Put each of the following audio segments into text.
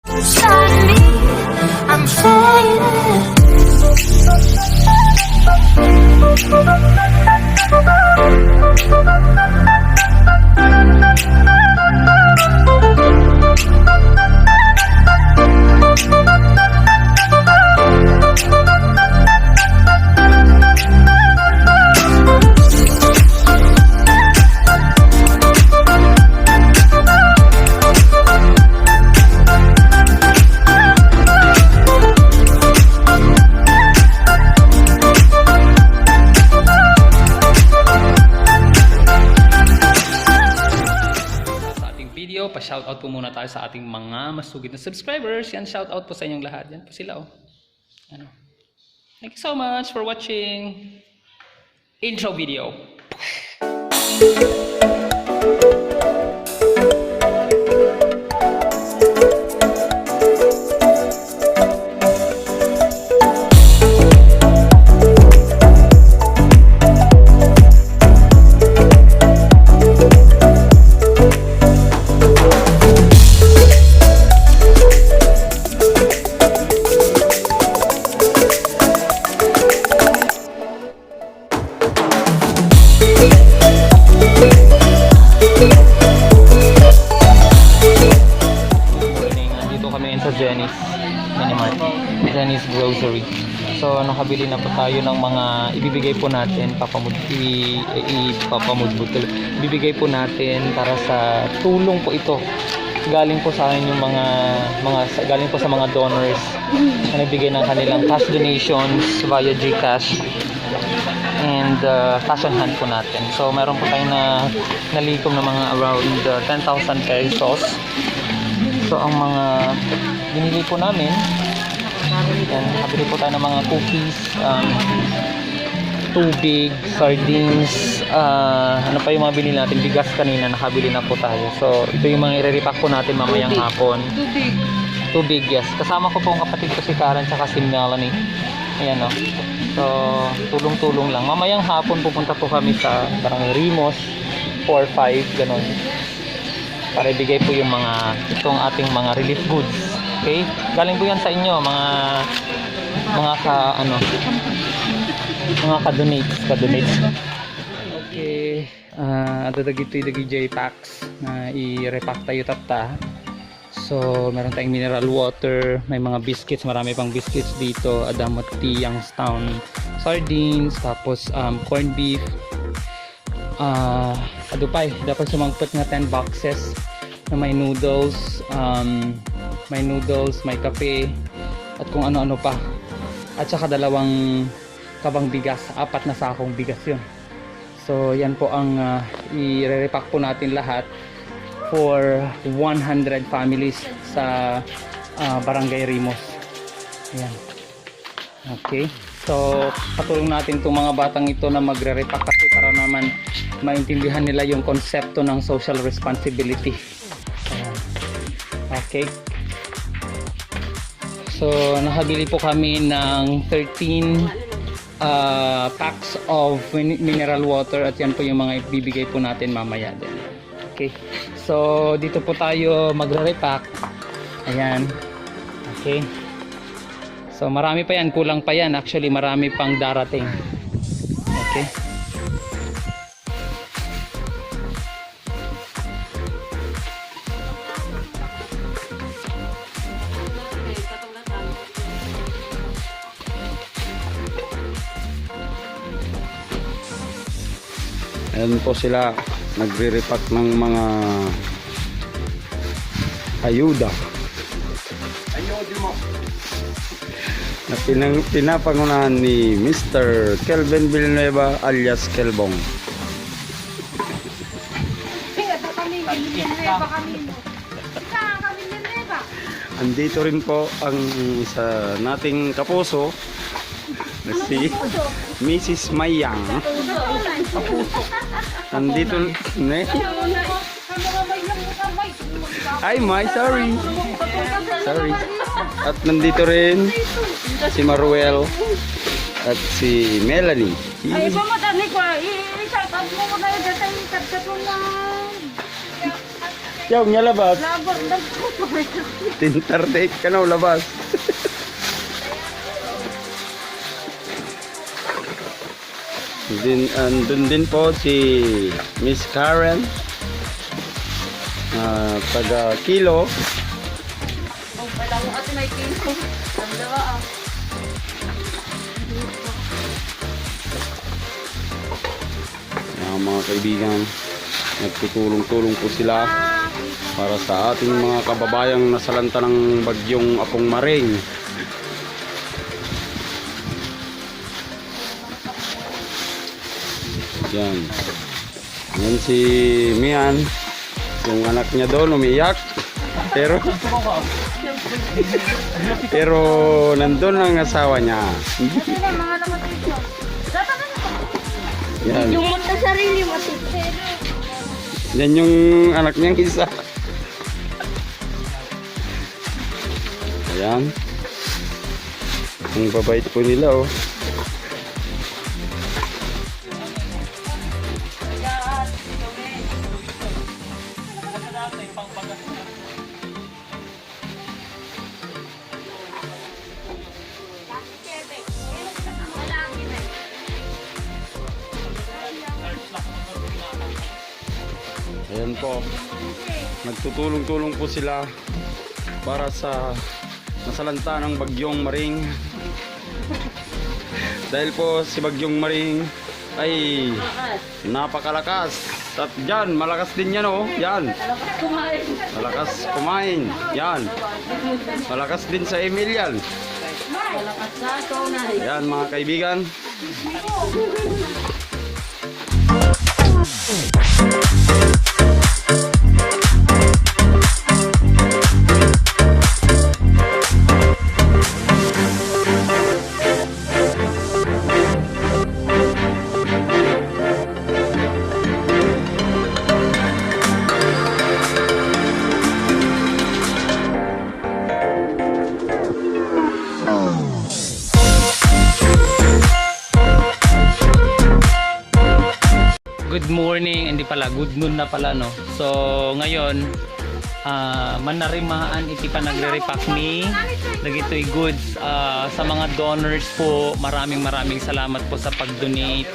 Suddenly, I'm fading. Pa-shoutout po muna tayo sa ating mga masugid na subscribers. Yan, shoutout po sa inyong lahat. Yan po sila, oh. Ano. Thank you so much for watching intro video. Jenny's Grocery. So nakabili na po tayo ng mga ibibigay po natin, ibibigay po natin para sa tulong po ito. Galing po sa akin yung galing po sa mga donors na nagbigay ng kanilang cash donations via GCash and cash on hand po natin. So meron po tayong nalikom na mga around 10,000 pesos. So ang mga binili po namin, nakabili po tayo ng mga cookies, tubig, sardines, ano pa yung mga binili natin, bigas kanina, nakabili na po tayo. So ito yung mga i-repack po natin mamayang hapon. Tubig, yes. Kasama ko po ang kapatid ko si Karen tsaka si Melanie. Ayan, o. So tulong-tulong lang. Mamayang hapon pupunta po kami sa barangay RIMOS 4-5, ganun, para ibigay po yung itong ating mga relief goods. Okay? Galing po yan sa inyo, mga ka-donate. Okay. Dagiti packs na i-repack tayo tata. So, meron tayong mineral water, may mga biscuits, marami pang biscuits dito, Adamot Tea, Youngstown sardines, tapos corned beef, adupay, dapat sumangpot na 10 boxes na may noodles, may kape, at kung ano-ano pa. At saka 2 kabang bigas, 4 na sakong bigas yun. So yan po ang i-repack po natin lahat for 100 families sa barangay RIMOS. Ayan. Okay. So patulong natin itong mga batang ito na magre-repack kasi para naman maintindihan nila yung konsepto ng social responsibility. Ayan. Okay. So nakabili po kami ng 13 packs of mineral water at yan po yung mga ibibigay po natin mamaya din. Okay. So dito po tayo magre-repack. Ayan. Okay. So marami pa yan, kulang pa yan. Actually marami pang darating. Okay. Ayan po sila, nagre-repack ng mga ayuda na pinapangunahan ni Mr. Kelvin Villanueva alias Kelbong. Andito rin po ang isa nating kapuso na si Mrs. Mayang. Nandito Ay, May, sorry. At nandito rin si Maruel at si Melanie. Ay, pumatani ko. I-shout out mo na yung datang kapsat mo na. Yung nga labas. Labot lang po. Tintartate ka na labas. Andun din po si Miss Karen, taga Kilo. Oh, wala mo kasi may kilo. Ang dawa ah. Mga kaibigan, nagtutulong-tulong po sila para sa ating mga kababayang nasalanta ng bagyong Apong Maring. Yan. Yan si Mian, yung anak niya doon umiyak. Pero nandun ang asawa niya. Kasi na mga lamat dito. Dapat na ito. Yan. Yung mata sarili mo. Yan yung anak niyang isa. Ayan. Ang babait po nila oh. Ayan po, nagtutulong-tulong po sila para sa nasalanta ng Bagyong Maring. Dahil po si Bagyong Maring ay napakalakas. At dyan, malakas din yan oh. Yan. Malakas kumain. Yan. Malakas din sa email yan. Yan mga kaibigan. Good morning, hindi pala, good noon na pala no. So ngayon manarimaan iti pa nagre-repack ni dagitoy goods sa mga donors po. Maraming salamat po sa pag-donate.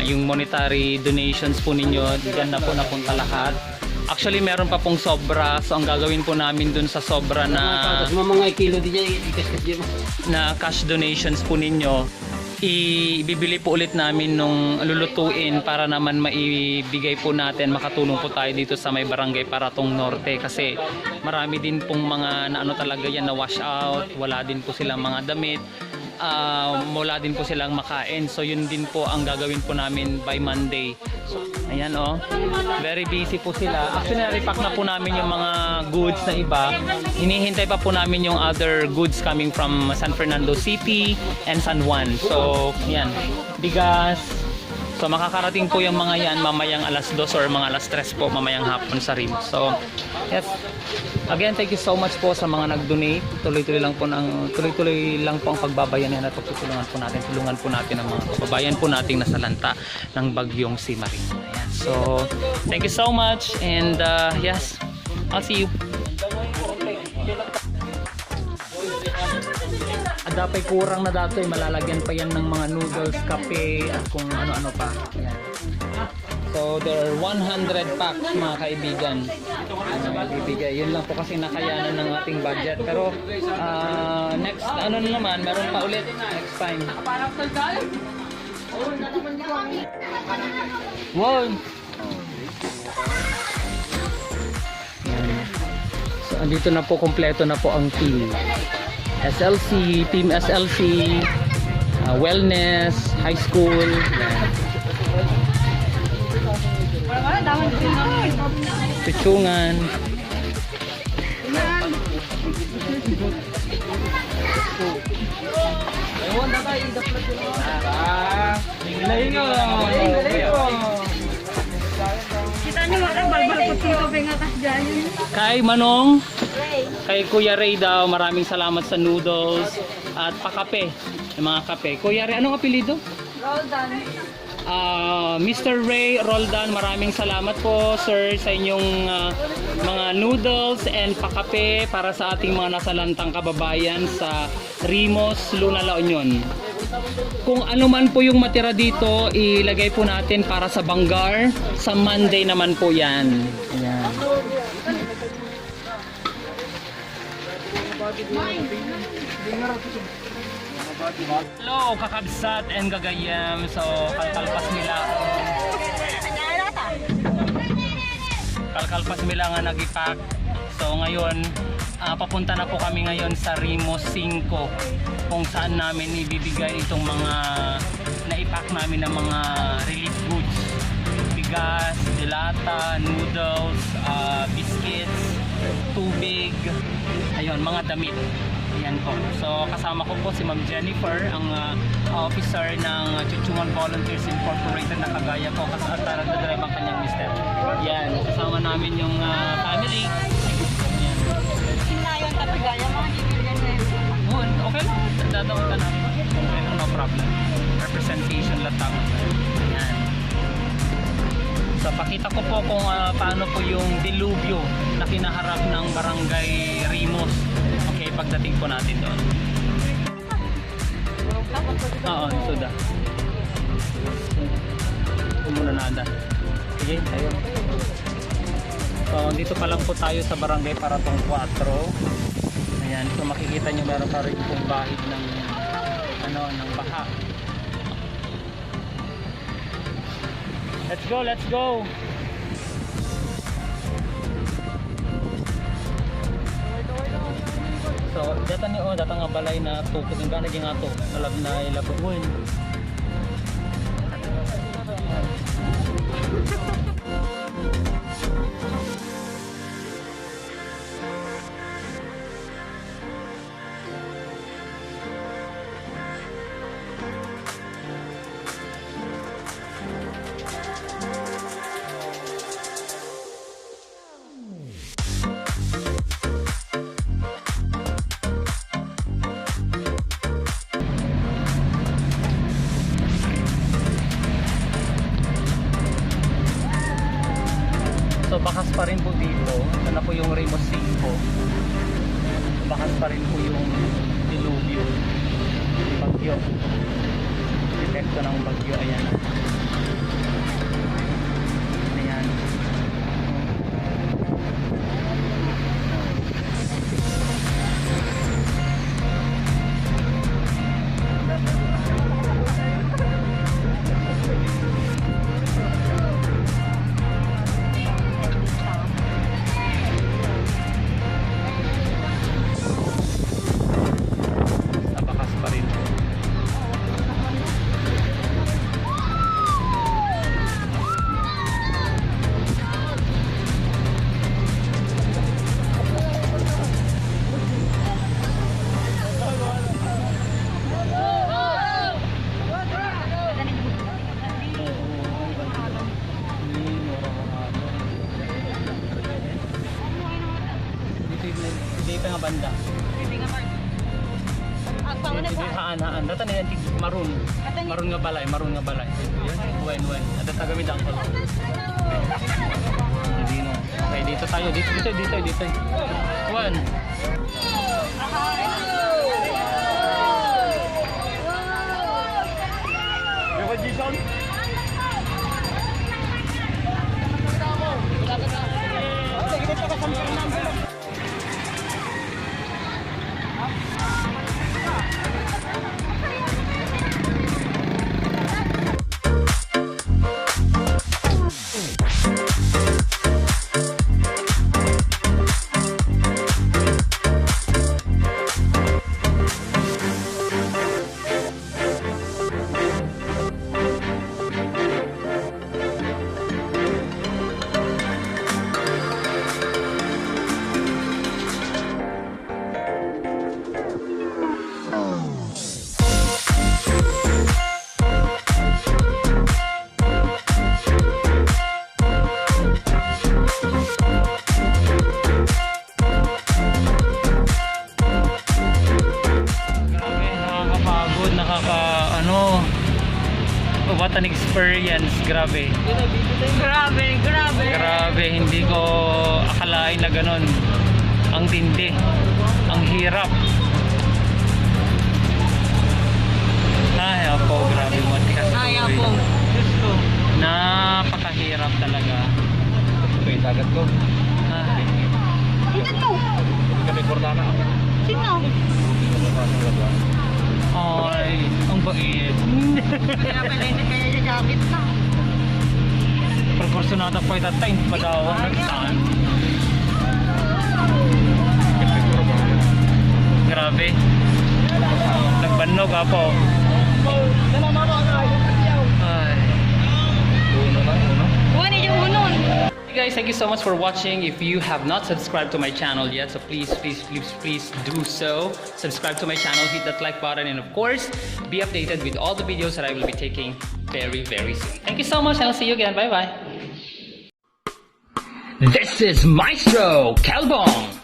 Yung monetary donations po ninyo, diyan na po napunta lahat. Actually meron pa pong sobra, so ang gagawin po namin dun sa sobra na mga kilo din na cash donations po ninyo, ibibili po ulit namin nung lulutuin para naman maibigay po natin, makatulong po tayo dito sa may barangay Paratong Norte, kasi marami din pong mga na ano talaga yan na wash out, wala din po silang mga damit, wala din po silang makain. So yun din po ang gagawin po namin by Monday. So, ayan oh, very busy po sila. Actually na-repack na po namin yung mga goods na iba. Hinihintay pa po namin yung other goods coming from San Fernando City and San Juan. So yan, bigas. So makakarating po yung mga yan mamayang alas 2 or mga alas 3 po mamayang hapon sa RIMOS. So yes, again thank you so much po sa mga nag-donate. Tuloy-tuloy lang po ang pagbabayanan at pagtutulungan po natin. Tulungan po natin ang mga kababayan po nating nasalanta ng Bagyong si Maring. Ayan. So thank you so much and yes, I'll see you. Dapay kurang na dato, malalagyan pa yan ng mga noodles, kape at kung ano-ano pa. Ayan. So there are 100 packs mga kaibigan. Bibigay. Yun lang po kasi nakayanan ng ating budget. Pero next ano na naman, meron pa ulit next time. Wow. Ayan. So andito na po, kompleto na po ang team. SLC, Team SLC, Wellness, High School. Pichungan. Kita nyo mga balbal ko dito pengakas dyan. Kay Manong, kay Kuya Ray daw, maraming salamat sa noodles at pakape, yung mga kape. Kuya Ray, anong apelido? Roldan. Mr. Ray Roldan, maraming salamat po sir sa inyong mga noodles and pakape para sa ating mga nasalantang kababayan sa RIMOS, Luna, La Union. Kung ano man po yung matira dito, ilagay po natin para sa Banggar. Sa Monday naman po yan. Ayan. Hello, kakabsat and gagayam. So, kalkalpas nila. Kalkalpas nila nga nagipak. So, ngayon, papunta na po kami ngayon sa RIMOS 5 kung saan namin ibibigay itong mga naipak namin ng mga relief goods. Bigas, dilata, noodles, biscuits, tubig, ayun, mga damit. Ayan po. So kasama ko po si Ma'am Jennifer, ang officer ng Chuchungan Volunteers Incorporated na kagaya po at nagdadrive ang kanyang mister. Yan, kasama namin yung family. Ayan. Sinayon tatagaya mga bibigyan na yun. Okay lang, dadawin ka namin. Okay lang, no problem. Representation latang. Ayan. So pakita ko po kung paano po yung dilubyo na kinaharap ng barangay RIMOS. Okay, pagdating po natin doon. Oo, suda. Muna nada. Sige, tayo. So dito pa lang po tayo sa barangay Paratong 4. Ayan, so makikita nyo meron pa rin pong bahid ng ng baha. Let's go, let's go. So, data ni data nga balay na to, kung nga naging ato, nalab na ilabuhin. So bakas pa rin po dito. Ito na po yung RIMOS 5. Bakas pa rin po yung dilubyo. Bagyo. Epekto ng bagyo. Ayan. Ayan. Dito nga banda. Haan. Data na yan, maroon. Maroon nga balay. Yan, wen. Ada tagamid ang pala. Okay, dito tayo. Dito. Wen. Jason? bata experience, grabe. Grabe, hindi ko akalain na ganun. Ang tindi, ang hirap. Ay, po, grabe mo. Ay, po. Napakahirap talaga. Ito yung dagat ko. Ay. Ito to. Kami Cordana. Sino? Ay, ang bait. Kaya pala hindi kaya yung jacket na. Proporsyonata po ito tayo. Padawan ng saan. Grabe. Nagbanog po. Ay. Buwan yung unon. Hey guys, thank you so much for watching. If you have not subscribed to my channel yet, so please do so. Subscribe to my channel, hit that like button, and of course, be updated with all the videos that I will be taking very soon. Thank you so much, and I'll see you again. Bye bye. This is Maestro Kelbong.